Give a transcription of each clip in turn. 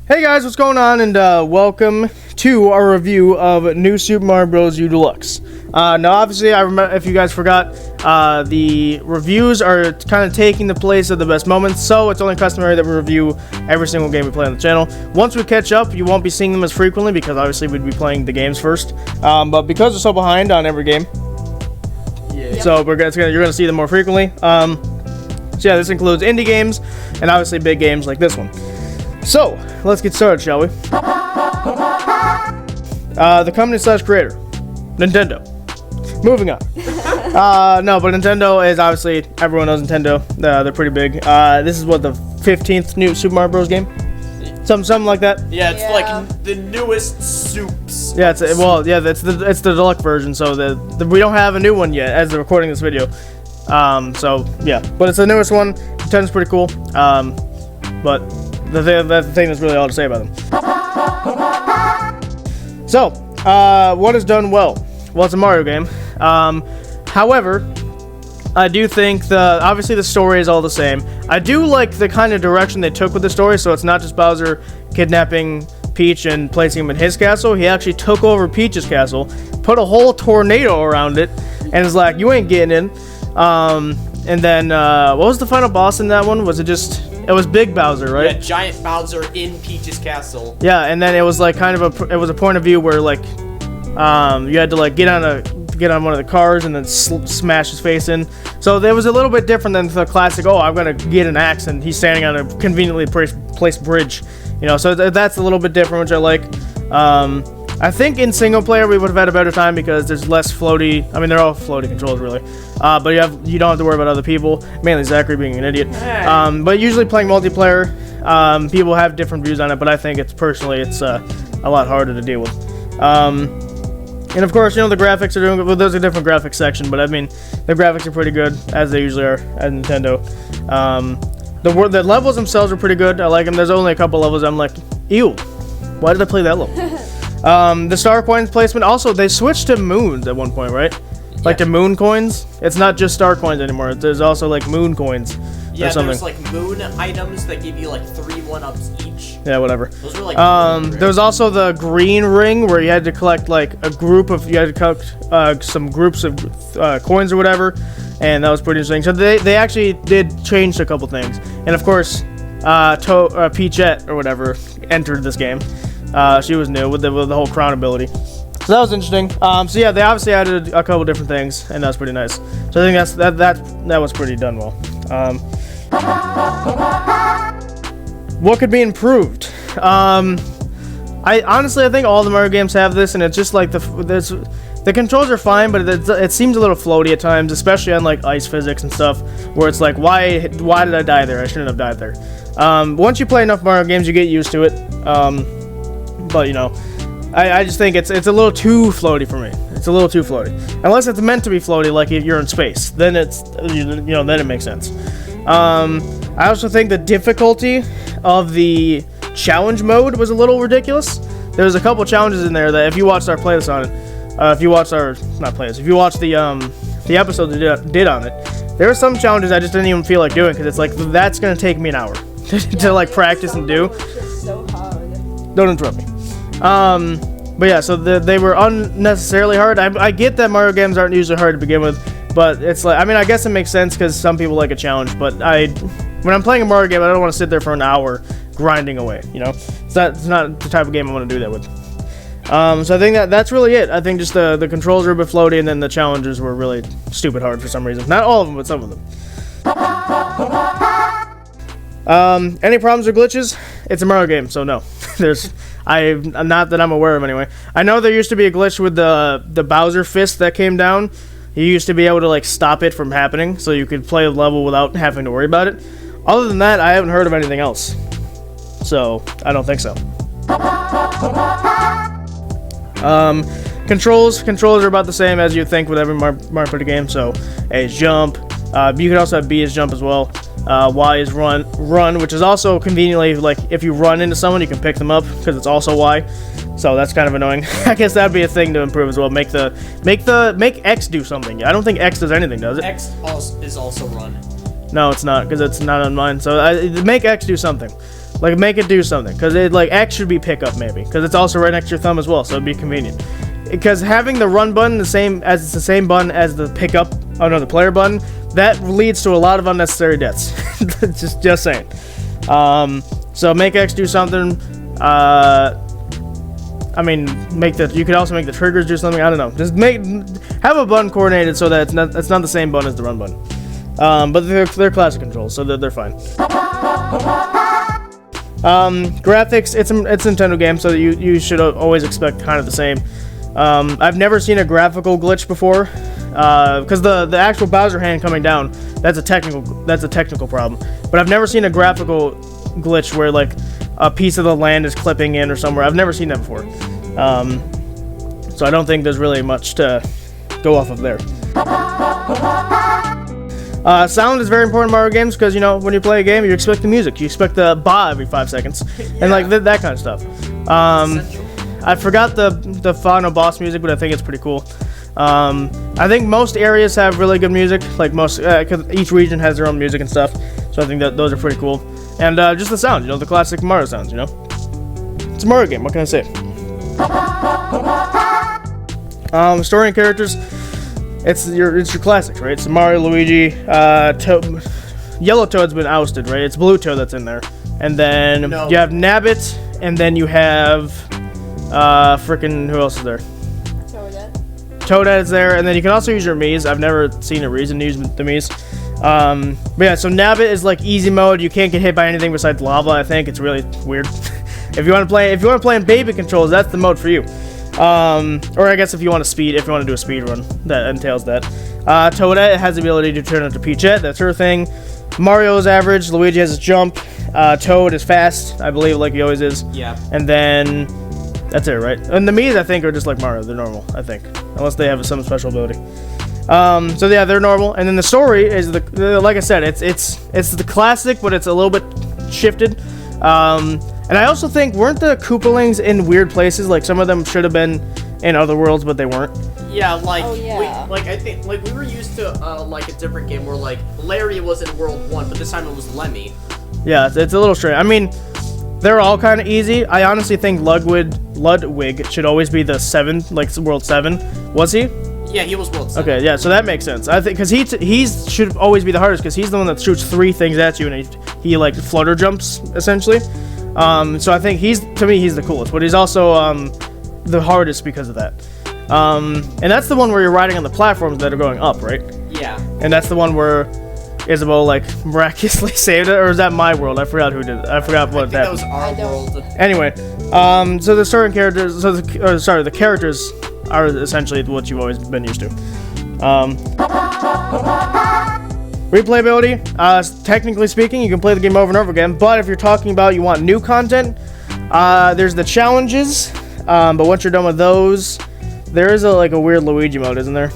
Hey guys, what's going on, and welcome to our review of New Super Mario Bros. U Deluxe. Now, obviously, I remember, if you guys forgot, the reviews are kind of taking the place of the best moments, so it's only customary that we review every single game we play on the channel. Once we catch up, you won't be seeing them as frequently, because obviously we'd be playing the games first. But because we're so behind on every game, so you're gonna see them more frequently. So yeah, this includes indie games, and obviously big games like this one. So, let's get started, shall we? The company / creator, Nintendo. Moving on. No, but Nintendo is obviously, everyone knows Nintendo. They're pretty big. This is what, the 15th new Super Mario Bros. Game? Something like that? Yeah, it's like the newest soups. Yeah, it's the deluxe version, so we don't have a new one yet as they're recording this video. So, yeah. But it's the newest one. Nintendo's pretty cool. But the thing that's really all to say about them. So, what is done well? Well, it's a Mario game. However, I do think obviously the story is all the same. I do like the kind of direction they took with the story, so it's not just Bowser kidnapping Peach and placing him in his castle. He actually took over Peach's castle, put a whole tornado around it, and is like, you ain't getting in. And then, what was the final boss in that one? Was it just... It was Big Bowser, right? Yeah, giant Bowser in Peach's castle. Yeah, and then it was like kind of it was a point of view where like, you had to like get on one of the cars and then smash his face in. So there was a little bit different than the classic. Oh, I'm gonna get an axe and he's standing on a conveniently placed bridge. You know, so that's a little bit different, which I like. I think in single player we would have had a better time because there's less floaty. I mean, they're all floaty controls really, but you don't have to worry about other people. Mainly Zachary being an idiot. But usually playing multiplayer, people have different views on it. But I think it's a lot harder to deal with. And of course, you know, the graphics are doing. Well, there's a different graphics section, but I mean, the graphics are pretty good as they usually are at Nintendo. The levels themselves are pretty good. I like them. There's only a couple levels I'm like, ew, why did I play that level? The star coins placement, also, they switched to moons at one point, right? Like to moon coins? It's not just star coins anymore. There's also like moon coins. Yeah, there's like moon items that give you like 3 1-ups each. Yeah, whatever. Those were like moon, right? There was also the green ring where you had to collect like you had to collect some groups of coins or whatever, and that was pretty interesting. So they actually did change a couple things. And of course, Peachette or whatever entered this game. She was new with the whole crown ability, so that was interesting. So yeah, they obviously added a couple different things, and that's pretty nice. So I think that was pretty done well. What could be improved? I honestly think all the Mario games have this, and it's just like the controls are fine, but it seems a little floaty at times, especially on like ice physics and stuff, where it's like, why did I die there? I shouldn't have died there. Once you play enough Mario games, you get used to it. But you know, I just think it's a little too floaty for me. It's a little too floaty. Unless it's meant to be floaty, like if you're in space, then then it makes sense. I also think the difficulty of the challenge mode was a little ridiculous. There's a couple challenges in there that if you watched our playlist on it, if you watched the episode that did on it, there were some challenges I just didn't even feel like doing because it's like that's gonna take me an hour to like practice and do. Don't interrupt me. But yeah, so they were unnecessarily hard. I get that Mario games aren't usually hard to begin with, but it's like, I mean, I guess it makes sense because some people like a challenge, but when I'm playing a Mario game, I don't want to sit there for an hour grinding away, you know? It's not the type of game I want to do that with. So I think that's really it. I think just the controls are a bit floaty, and then the challenges were really stupid hard for some reason. Not all of them, but some of them. Any problems or glitches? It's a Mario game, so no. Not that I'm aware of anyway. I know there used to be a glitch with the Bowser fist that came down. You used to be able to like stop it from happening, so you could play a level without having to worry about it. Other than that, I haven't heard of anything else. So, I don't think so. Controls are about the same as you'd think with every Mario Party game. So, A is jump. You can also have B as jump as well. Y is run, which is also conveniently, like, if you run into someone, you can pick them up, because it's also Y. So that's kind of annoying. I guess that'd be a thing to improve as well. Make X do something. I don't think X does anything, does it? X is also run. No, it's not, because it's not on mine. So make X do something. Like, make it do something, because it, like, X should be pick up, maybe, because it's also right next to your thumb as well, so it'd be convenient. Because having the run button the same button as the pick up, the player button, that leads to a lot of unnecessary deaths. just saying. So make X do something. I mean, you could also make the triggers do something. I don't know. Just have a button coordinated so that it's not the same button as the run button. But they're classic controls, so they're fine. Graphics, it's a Nintendo game, so you should always expect kind of the same. I've never seen a graphical glitch before, because the actual Bowser hand coming down, that's a technical problem. But I've never seen a graphical glitch where like a piece of the land is clipping in or somewhere. I've never seen that before. So I don't think there's really much to go off of there. Sound is very important in Mario games because, you know, when you play a game, you expect the music. You expect the ba every 5 seconds. And, like, that kind of stuff. I forgot the final boss music, but I think it's pretty cool. I think most areas have really good music. Like, because each region has their own music and stuff. So I think that those are pretty cool. And just the sound, you know, the classic Mario sounds, you know? It's a Mario game, what can I say? Story and characters. It's your classics, right? It's Mario, Luigi, Yellow Toad's been ousted, right? It's Blue Toad that's in there. And then you have Nabbit, and then you have, who else is there? Toadette is there, and then you can also use your Mii's. I've never seen a reason to use the Mii's. But yeah, so Nabbit is like easy mode. You can't get hit by anything besides lava, I think. It's really weird. If you want to play in baby controls, that's the mode for you. Or I guess if you want to do a speed run, that entails that. Toadette has the ability to turn into Peachette, that's her thing. Mario is average, Luigi has his jump, Toad is fast, I believe, like he always is. Yeah. And then, that's it, right? And the Mii's, I think, are just like Mario, they're normal, I think. Unless they have some special ability. So yeah, they're normal. And then the story is, like I said, it's the classic, but it's a little bit shifted. And I also think, weren't the Koopalings in weird places? Like, some of them should have been in other worlds, but they weren't. Yeah, like, I think, like, we were used to, like, a different game where, like, Larry was in World 1, but this time it was Lemmy. Yeah, it's a little strange. I mean, they're all kind of easy. I honestly think Ludwig should always be the 7th, like, World 7. Was he? Yeah, he was World 7. Okay, yeah, so that makes sense. I think, because he should always be the hardest, because he's the one that shoots 3 things at you, and he like, flutter jumps, essentially. So I think to me, he's the coolest, but he's also the hardest because of that. And that's the one where you're riding on the platforms that are going up, right? Yeah. And that's the one where Isabelle, like, miraculously saved it, or is that my world? I forgot who did it. I forgot what that was. That was our world. Anyway, so the story and characters, the characters are essentially what you've always been used to. Replayability, technically speaking, you can play the game over and over again, but if you're talking about you want new content, there's the challenges, but once you're done with those, there is a weird Luigi mode, isn't there?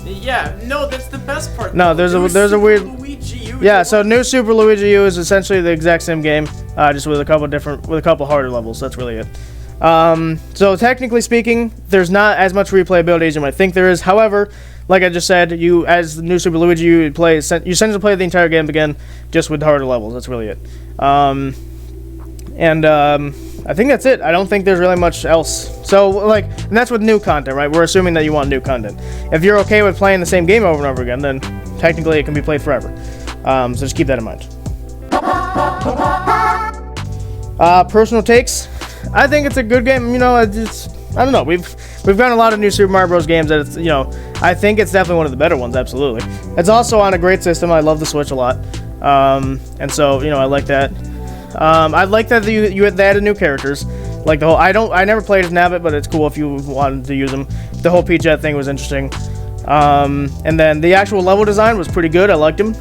Yeah, no, that's the best part. No, there's a weird Luigi U. Yeah, so new Super Luigi U is essentially the exact same game, just with a couple harder levels. That's really it. So technically speaking, there's not as much replayability as you might think there is. However, like I just said, you, as the new Super Luigi, you essentially play the entire game again, just with harder levels. That's really it. I think that's it. I don't think there's really much else. So, and that's with new content, right? We're assuming that you want new content. If you're okay with playing the same game over and over again, then technically it can be played forever. So just keep that in mind. Personal takes. I think it's a good game. You know, I don't know. We've gotten a lot of new Super Mario Bros. Games that I think it's definitely one of the better ones. Absolutely. It's also on a great system. I love the Switch a lot, and so I like that. I like that you added new characters. Like the whole, I never played as Nabbit, but it's cool if you wanted to use them. The whole Peachette thing was interesting. And then the actual level design was pretty good. I liked him,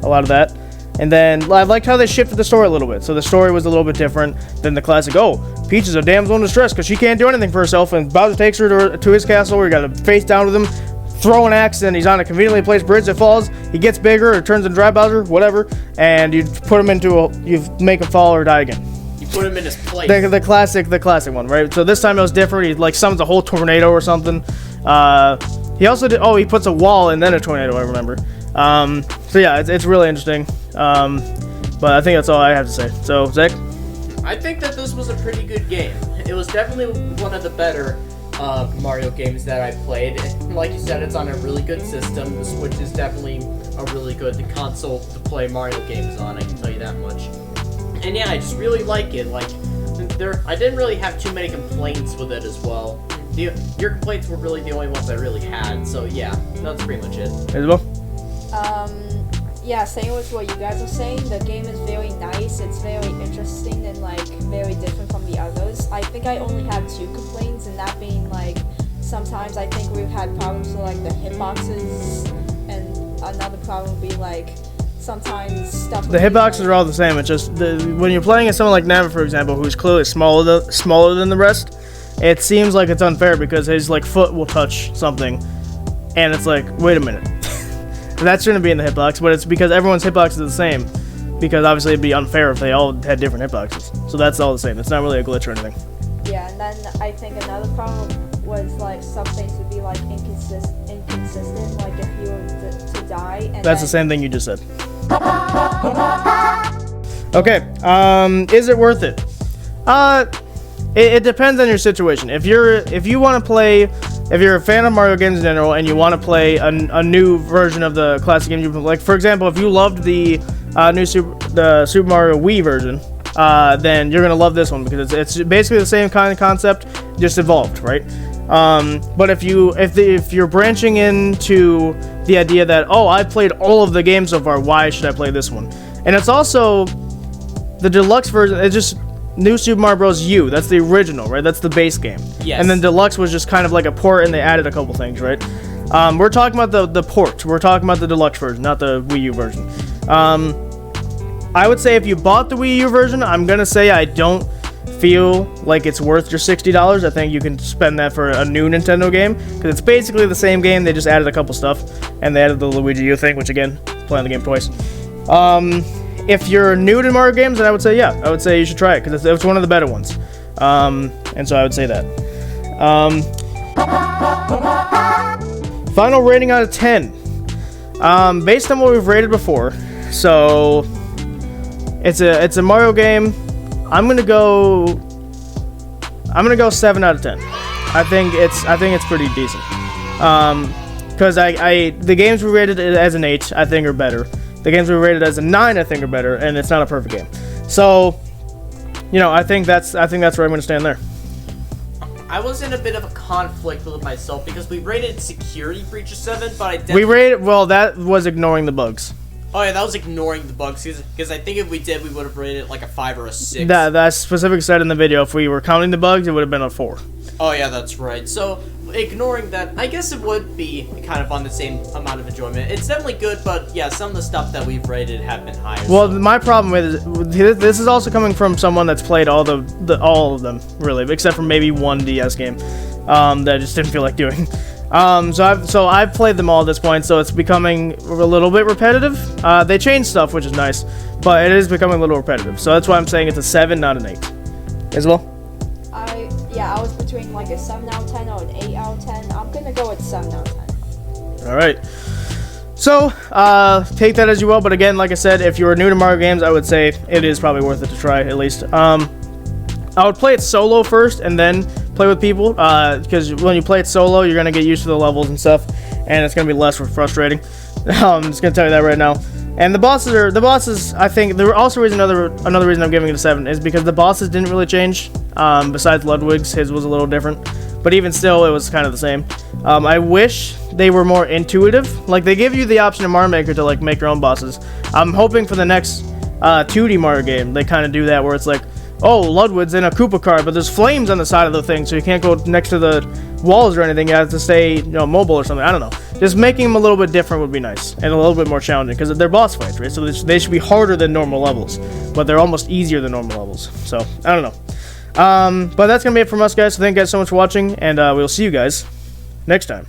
a lot of that. And then I liked how they shifted the story a little bit. So the story was a little bit different than the classic, Peach is a damsel in distress because she can't do anything for herself, and Bowser takes her to his castle where you gotta face down with him, throw an axe, and he's on a conveniently placed bridge that falls. He gets bigger, or turns into Dry Bowser, whatever, and you put him you make him fall or die again. You put him in his place. The classic one, right? So this time it was different. He summons a whole tornado or something. He also did. He puts a wall and then a tornado. I remember. So yeah, it's really interesting. But I think that's all I have to say. So Zach. I think that this was a pretty good game. It was definitely one of the better Mario games that I played. Like you said, it's on a really good system. The Switch is definitely a really good console to play Mario games on, I can tell you that much. And yeah, I just really like it. Like, I didn't really have too many complaints with it as well. Your complaints were really the only ones I really had, so yeah, that's pretty much it. Isabel? Yeah, same with what you guys are saying. The game is very nice, it's very interesting and like very different from the others. I think I only had 2 complaints, and that being like sometimes I think we've had problems with like the hitboxes, and another problem would be like sometimes stuff. The hitboxes are all the same. It's just when you're playing as someone like Nabbit, for example, who's clearly smaller than the rest, it seems like it's unfair because his like foot will touch something, and it's like, wait a minute. That shouldn't be in the hitbox, but it's because everyone's hitbox is the same. Because obviously it'd be unfair if they all had different hitboxes. So that's all the same. It's not really a glitch or anything. Yeah, and then I think another problem was like some things would be like inconsistent. Like if you were to die. And that's the same thing you just said. Okay. Is it worth it? It depends on your situation. If you want to play. If you're a fan of Mario games in general and you want to play a new version of the classic games, like for example, if you loved the Super Mario Wii version, then you're gonna love this one because it's basically the same kind of concept, just evolved, right? But if you're branching into the idea that, oh, I've played all of the games so far, why should I play this one? And it's also the deluxe version. It's just New Super Mario Bros. U, that's the original, right? That's the base game. Yes. And then Deluxe was just kind of like a port, and they added a couple things, right? We're talking about the port. We're talking about the Deluxe version, not the Wii U version. I would say if you bought the Wii U version, I'm gonna say I don't feel like it's worth your $60. I think you can spend that for a new Nintendo game because it's basically the same game. They just added a couple stuff, and they added the Luigi U thing, which again, playing the game twice. If you're new to Mario games, then I would say, yeah, I would say you should try it, because it's one of the better ones. And so I would say that. Final rating out of 10. Based on what we've rated before, so it's a Mario game. I'm gonna go 7 out of 10. I think it's pretty decent. Because the games we rated it as an 8, I think are better. The games we rated as a 9, I think, are better, and it's not a perfect game. So, I think that's where I'm going to stand there. I was in a bit of a conflict with myself because we rated security for each of 7, but that was ignoring the bugs. Oh yeah, that was ignoring the bugs because I think if we did, we would have rated it like a 5 or a 6. That specific said in the video, if we were counting the bugs, it would have been a 4. Oh yeah, that's right. So ignoring that, I guess it would be kind of on the same amount of enjoyment. It's definitely good, but yeah, some of the stuff that we've rated have been higher. Well, my problem with this is also coming from someone that's played all of them, really, except for maybe one DS game that I just didn't feel like doing. So I've played them all at this point, so it's becoming a little bit repetitive. They changed stuff, which is nice, but it is becoming a little repetitive. So that's why I'm saying it's a 7, not an 8. Isabel? I was between like a 7 out of 10 or an 8 out of 10. I'm gonna go with 7 out of 10. All right. So take that as you will, but again, like I said, if you're new to Mario games, I would say it is probably worth it to try at least. I would play it solo first and then play with people, because when you play it solo, you're gonna get used to the levels and stuff, and it's gonna be less frustrating. I'm just gonna tell you that right now. And the bosses. I think there also is another reason I'm giving it a 7 is because the bosses didn't really change. Besides Ludwig's, his was a little different, but even still, it was kind of the same. I wish they were more intuitive. Like they give you the option in Mario Maker to like make your own bosses. I'm hoping for the next 2D Mario game they kind of do that, where it's like, oh, Ludwig's in a Koopa car, but there's flames on the side of the thing, so you can't go next to the walls or anything. You have to stay, mobile or something. I don't know. Just making them a little bit different would be nice, and a little bit more challenging, because they're boss fights, right? So they should be harder than normal levels, but they're almost easier than normal levels. So, I don't know. But that's going to be it from us, guys. So thank you guys so much for watching, and we'll see you guys next time.